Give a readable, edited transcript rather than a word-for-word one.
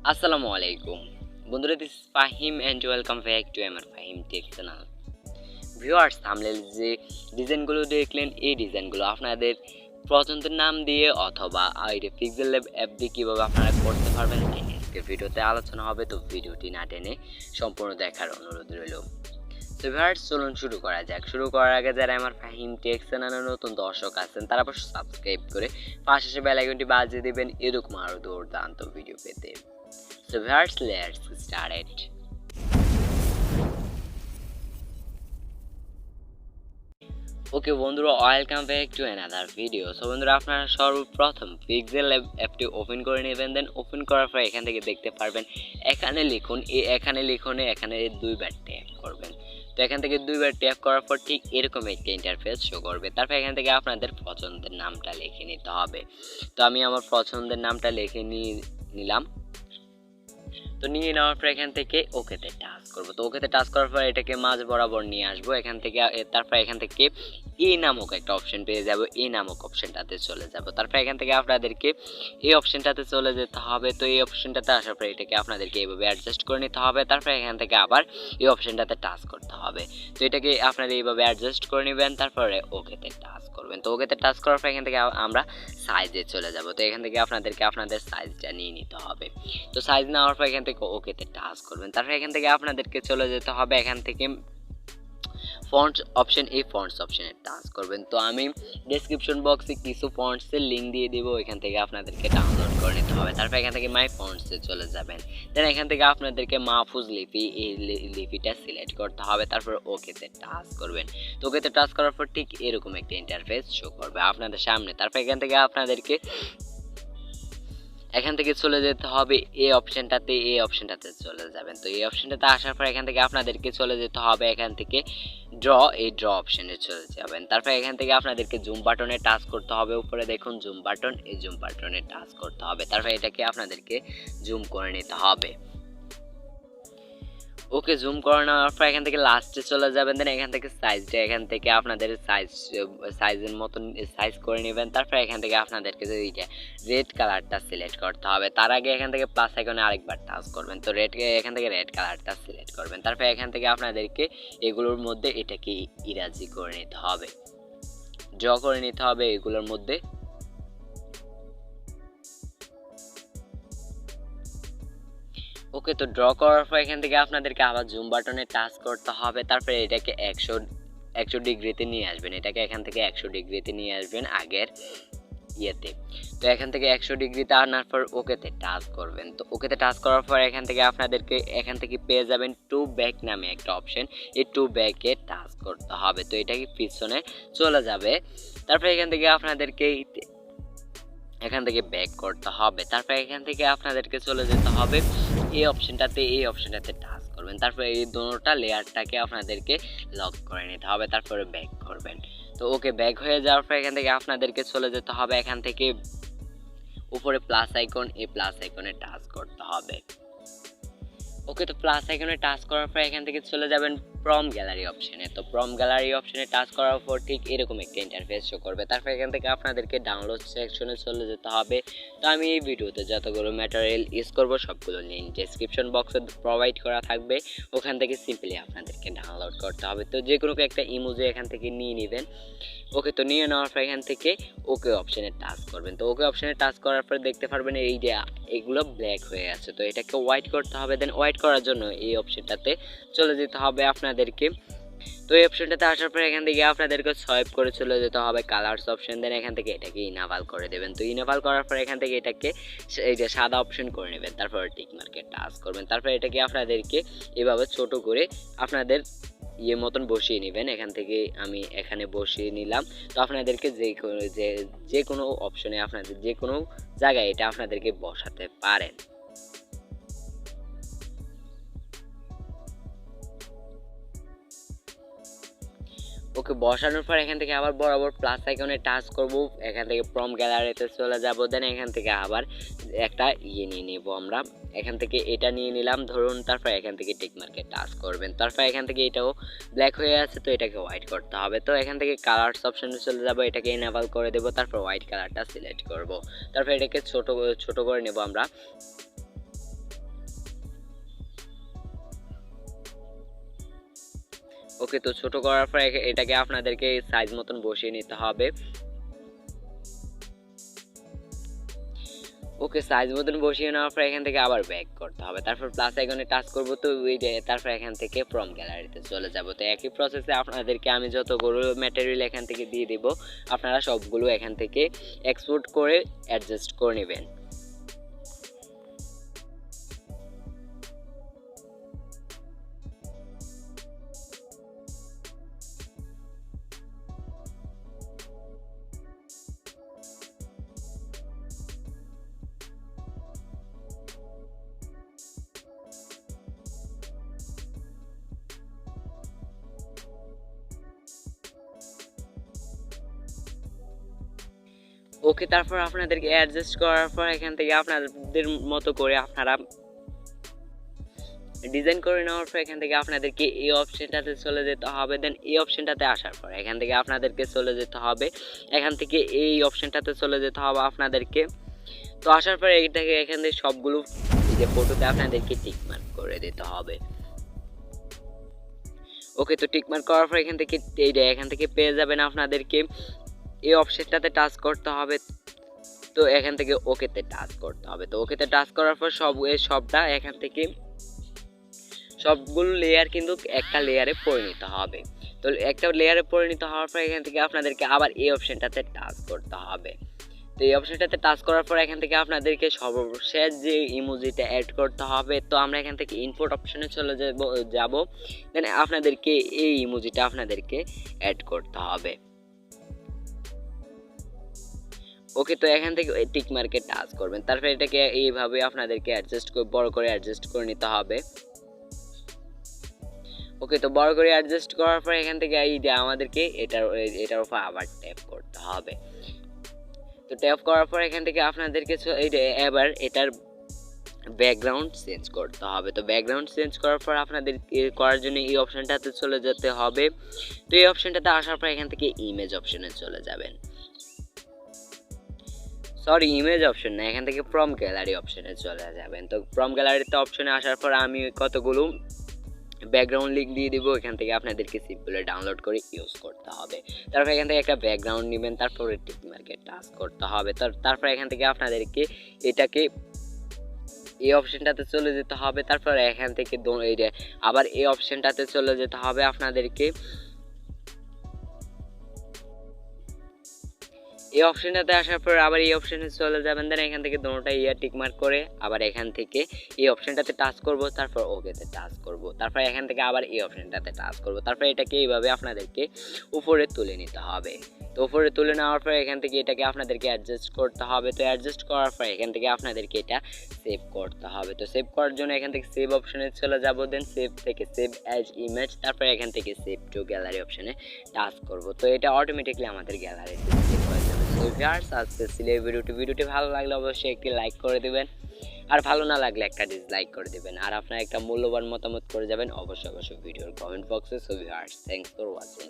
আসসালামু আলাইকুম বন্ধুরা, this is Fahim and welcome back to M.r Fahim Tech channel. Viewers, thumbnail যে ডিজাইনগুলো দেখলেন, এই ডিজাইনগুলো আপনাদের পছন্দের নাম দিয়ে অথবা pixellab অ্যাপ দিয়ে কীভাবে আপনারা করতে পারবেন তাই নিয়ে আজকের ভিডিওতে আলোচনা হবে। তো ভিডিওটি না টেনে সম্পূর্ণ দেখার অনুরোধ রইল। তো ভিউয়ার্স, চলুন শুরু করা যাক। শুরু করার আগে যারা আমার ফাহিম টেক চ্যানেলের নতুন দর্শক আছেন তারা অবশ্যই সাবস্ক্রাইব করে পাশে এসে বেল আইকনটি বাজিয়ে দিবেন এরকম আরও দুর্দান্ত ভিডিও পেতে। So viewers, let's start it. ওকে বন্ধুরা, welcome back to another video. So বন্ধুরা, আপনারা সর্বপ্রথম pixellab অ্যাপটি ওপেন করে নেবেন। দেন ওপেন করার পর এখান থেকে দেখতে পারবেন এখানে লিখুন, এখানে দুইবার ট্যাপ করবেন। তো এখান থেকে দুইবার ট্যাপ করার পর ঠিক এরকম একটা ইন্টারফেস শো করবে। তারপর এখান থেকে আপনাদের পছন্দের নামটা লিখে নিতে হবে। তো আমি আমার পছন্দের নামটা লিখে নিলাম। তো নিয়ে নেওয়ার পর এখান থেকে ওকেতে টাচ করবো। তো ওকেতে টাচ করার পর এটাকে মাঝ বরাবর নিয়ে আসবো এখান থেকে। তারপর এখান থেকে এই নামক একটা অপশন পেয়ে যাব, এই নামক অপশনটাতে চলে যাব। তারপর এখান থেকে আপনাদেরকে এই অপশনটাতে চলে যেতে হবে। তো এই অপশনটাতে আসার পর এটাকে আপনাদেরকে এইভাবে অ্যাডজাস্ট করে নিতে হবে। তারপর এখান থেকে আবার এই অপশনটাতে টাচ করতে হবে। তো এটাকে আপনারা এইভাবে অ্যাডজাস্ট করে নেবেন, তারপরে ওকেতে টাচ করবেন। তো ওকেতে টাচ করার পর এখান থেকে আমরা সাইজে চলে যাব। তো এখান থেকে আপনাদেরকে আপনাদের সাইজটা নিয়ে নিতে হবে। তো সাইজ নেওয়ার পর এখান থেকে ওকেতে টাচ করবেন। তারপর এখান থেকে আপনাদেরকে চলে যেতে হবে এখান থেকে ফন্টস অপশন, এই ফন্টস অপশনে টাচ করবেন। তো আমি ডেসক্রিপশন বক্সে কিছু ফন্টসের লিঙ্ক দিয়ে দেব, এখান থেকে আপনাদেরকে ডাউনলোড করে নিতে হবে। তারপর এখান থেকে মাই ফন্টসে চলে যাবেন। দেন এখান থেকে আপনাদেরকে মাহফুজ লিপি, এই লিপিটা সিলেক্ট করতে হবে। তারপর ওকেতে টাচ করবেন। তো ওকেতে টাচ করার পর ঠিক এরকম একটা ইন্টারফেস শো করবে আপনাদের সামনে। তারপর এখান থেকে আপনাদেরকে এখান থেকে চলে যেতে হবে এই অপশনটাতে চলে যাবেন। তো এই অপশনটাতে আসার পর এখান থেকে আপনাদেরকে চলে যেতে হবে এখান থেকে ড্র অপশনে চলে যাবেন। তারপর এখান থেকে আপনাদেরকে জুম বাটনে টাচ করতে হবে। উপরে দেখুন জুম বাটন, এই জুম বাটনে টাচ করতে হবে। তারপর এটাকে আপনাদেরকে জুম করে নিতে হবে। ওকে, জুম করে নেওয়ার পর এখান থেকে লাস্টে চলে যাবেন। দেন এখান থেকে সাইজটা এখান থেকে আপনাদের সাইজের মতন সাইজ করে নেবেন। তারপর এখান থেকে আপনাদেরকে এইটা রেড কালারটা সিলেক্ট করতে হবে। তার আগে এখান থেকে প্লাস আইকনে আরেকবার টাচ করবেন। তো এখান থেকে রেড কালারটা সিলেক্ট করবেন। তারপর এখান থেকে আপনাদেরকে এগুলোর মধ্যে এটাকে ইরাজি করে নিতে হবে, ড্র করে নিতে হবে এগুলোর মধ্যে। ওকে, তো ড্র করার পর এখান থেকে আপনাদেরকে আবার জুম বাটনে টাচ করতে হবে। তারপরে এটাকে 100 ডিগ্রিতে নিয়ে আসবেন। এটাকে এখান থেকে 100 ডিগ্রিতে নিয়ে আসবেন আগের ইয়েতে। তো এখান থেকে 100 ডিগ্রিতে আনার পর ওকেতে টাচ করবেন। তো ওকেতে টাচ করার পর এখান থেকে আপনাদেরকে এখান থেকে পেয়ে যাবেন টু ব্যাক নামে একটা অপশন, এই টু ব্যাকে টাচ করতে হবে। তো এটাকে পিছনে চলে যাবে। তারপর এখান থেকে আপনাদেরকে এখান থেকে ব্যাক করতে হবে। তারপর এখান থেকে আপনাদেরকে চলে যেতে হবে এই অপশনটাতে টাচ করবেন। তারপর এই দুটোটা লেয়ারটাকে আপনাদেরকে লক করে নিতে হবে। তারপরে ব্যাক করবেন। তো ওকে, ব্যাক হয়ে যাওয়ার পর এখান থেকে আপনাদেরকে চলে যেতে হবে এখান থেকে উপরে প্লাস আইকন, এই প্লাস আইকনে টাচ করতে হবে। ওকে, তো প্লাস আইকনে টাচ করার পর এখান থেকে চলে যাবেন প্রম গ্যালারি অপশনে। তো প্রম গ্যালারি অপশনে টাচ করার পর ঠিক এরকম একটা ইন্টারফেস শো করবে। তারপর এখান থেকে আপনাদেরকে ডাউনলোড সেকশনে চলে যেতে হবে। তো আমি এই ভিডিওতে যতগুলো ম্যাটেরিয়াল ইউজ করব সবগুলো লিঙ্ক ডেসক্রিপশন বক্সে প্রোভাইড করা থাকবে, ওখান থেকে সিম্পলি আপনাদেরকে ডাউনলোড করতে হবে। তো যে কোনো একটা ইমোজি এখান থেকে নিয়ে নেবেন। ওকে, তো নিয়ে নেওয়ার পর এখান থেকে ওকে অপশনে টাচ করবেন। তো ওকে অপশনে টাচ করার পর দেখতে পারবেন এই যে এগুলো ব্ল্যাক হয়ে আছে। তো এটাকে হোয়াইট করতে হবে। দেন হোয়াইট করার জন্য এই অপশনটাতে চলে যেতে হবে আপনাদেরকে। তো এই অপশনটাতে আসার পর এখান থেকে আপনাদেরকে সোয়াইপ করে চলে যেতে হবে কালার্স অপশন। দেন এখান থেকে এটাকে ইনেবল করে দেবেন। তো ইনেবল করার পর এখান থেকে এটাকে এই যে সাদা অপশন করে নেবেন। তারপর টিক মার্কে টাচ করবেন। তারপর এটাকে আপনাদেরকে এভাবে ছোট করে আপনাদের মতন বসিয়ে নেবেন। এখান থেকে আমি এখানে বসিয়ে নিলাম। তো আপনাদেরকে যে কোনো অপশনে আপনাদের যে কোনো জায়গায় এটা আপনাদেরকে বসাতে পারেন। ওকে, বসানোর পর এখান থেকে আবার বরাবর প্লাস আইকনে টাচ করব। এখান থেকে প্রম গ্যালারিতে চলে যাব। দেন এখান থেকে আবার একটা নিয়ে নেব আমরা। এখান থেকে এটা নিয়ে নিলাম ধরুন। তারপর এখান থেকে টিক মার্কে টাচ করবেন। তারপর এখান থেকে এটাও ব্ল্যাক হয়ে আছে, তো এটাকে হোয়াইট করতে হবে। তো এখান থেকে কালার্স অপশনে চলে যাব, এটাকে ইনেবল করে দেব। তারপর হোয়াইট কালারটা সিলেক্ট করব। তারপর এটাকে ছোট করে নেব আমরা। ওকে, তো ছোট করার পর এটাকে আপনাদেরকে সাইজ মতন বসিয়ে নিতে হবে। ওকে, সাইজ মতন বসিয়ে নেওয়ার পর এখান থেকে আবার ব্যাক করতে হবে, তারপর প্লাস আইকনে টাচ করব। তো তারপর এখান থেকে ফ্রম গ্যালারিতে চলে যাব। তো একই প্রসেসে আপনাদেরকে আমি যতগুলো ম্যাটেরিয়াল এখান থেকে দিয়ে দিব, আপনারা সবগুলো এখান থেকে এক্সপোর্ট করে অ্যাডজাস্ট করে নেবেন। ওকে, তারপর আপনাদেরকে অ্যাডজাস্ট করার পর এখান থেকে আপনাদের মতো করে আপনারা ডিজাইন করে নেওয়ার পর এখান থেকে আপনাদেরকে এই অপশনটাতে চলে যেতে হবে। দেন এই অপশনটাতে আসার পর এখান থেকে আপনাদেরকে চলে যেতে হবে, এখান থেকে এই অপশনটাতে চলে যেতে হবে আপনাদেরকে। তো আসার পর এইটাকে এখান থেকে সবগুলো এই যে ফটোতে আপনাদেরকে টিক মার্ক করে দিতে হবে। ওকে, তো টিক মার্ক করার পর এখান থেকে পেয়ে যাবেন আপনাদেরকে এই অপশনটাতে টাচ করতে হবে। তো এখান থেকে ওকেতে টাচ করতে হবে। তো ওকেতে টাচ করার পর সবটা এখান থেকে সবগুলো লেয়ার কিন্তু একটা লেয়ারে পরিণত হবে। তো একটা লেয়ারে পরিণত হওয়ার পর এখান থেকে আপনাদেরকে আবার এই অপশনটাতে টাচ করতে হবে। তো এই অপশনটাতে টাচ করার পর এখান থেকে আপনাদেরকে সর্বশেষ যে ইমোজিটা অ্যাড করতে হবে। তো আমরা এখান থেকে ইনপুট অপশনে চলে যাব। দেন আপনাদেরকে এই ইমোজিটা আপনাদেরকে অ্যাড করতে হবে। ওকে, তো এখান থেকে টিক মার্কে টাচ করবেন, তারপর এটাকে এইভাবে আপনাদেরকে বড় করে অ্যাডজাস্ট করে নিতে হবে। ওকে, তো বড় করে অ্যাডজাস্ট করার পর এখান থেকে এই যে আমাদেরকে এটার উপর আবার ট্যাপ করতে হবে। তো ট্যাপ করার পর এখান থেকে আপনাদেরকে এবার এটার ব্যাকগ্রাউন্ড চেঞ্জ করতে হবে। তো ব্যাকগ্রাউন্ড চেঞ্জ করার পর আপনাদের করার জন্য এই অপশনটাতে চলে যেতে হবে। তো এই অপশনটাতে আসার পর এখান থেকে ইমেজ অপশনে চলে যাবেন। সরি, ইমেজ অপশন না, এখান থেকে ফ্রম গ্যালারি অপশনে চলে যাবেন। তো ফ্রম গ্যালারিতে অপশনে আসার পর আমি কতগুলো ব্যাকগ্রাউন্ড লিঙ্ক দিয়ে দিব, এখান থেকে আপনাদেরকে সিম্পলি ডাউনলোড করে ইউজ করতে হবে। তারপর এখান থেকে একটা ব্যাকগ্রাউন্ড নেবেন, তারপরে টিক মার্কে টাচ করতে হবে। তারপর এখান থেকে আপনাদেরকে এটাকে এই অপশনটাতে চলে যেতে হবে। তারপর এখান থেকে আবার এই অপশনটাতে চলে যেতে হবে আপনাদেরকে। এই অপশনটাতে আসার পর আবার এই অপশনে চলে যাবেন। দেন এখান থেকে দুটোটা টিক মার্ক করে আবার এখান থেকে এই অপশনটাতে টাচ করব, তারপর ওকেতে টাচ করব, তারপর এখান থেকে আবার এই অপশনটাতে টাচ করব। তারপর এটাকে এইভাবে আপনাদেরকে উপরে তুলে নিতে হবে। তো উপরে তুলে নেওয়ার পর এখান থেকে এটাকে আপনাদেরকে অ্যাডজাস্ট করতে হবে। তো অ্যাডজাস্ট করার পর এখান থেকে আপনাদেরকে এটা সেভ করতে হবে। তো সেভ করার জন্য এখান থেকে সেভ অপশনে চলে যাব। দেন সেভ থেকে সেভ অ্যাজ ইমেজ, তারপর এখান থেকে সেভ টু গ্যালারি অপশনে টাচ করব। তো এটা অটোমেটিকলি আমাদের গ্যালারিতে সেভ হয়ে যাবে। তো ভিউয়ার্স, আজকে ছিল এই ভিডিওটি ভালো লাগলে অবশ্যই একটি লাইক করে দিবেন, আর ভালো না লাগলে একটা ডিসলাইক করে দিবেন, আর আপনার একটা মূল্যবান মতামত করে যাবেন অবশ্যই ভিডিওর কমেন্ট বক্সে। So viewers, thanks for watching.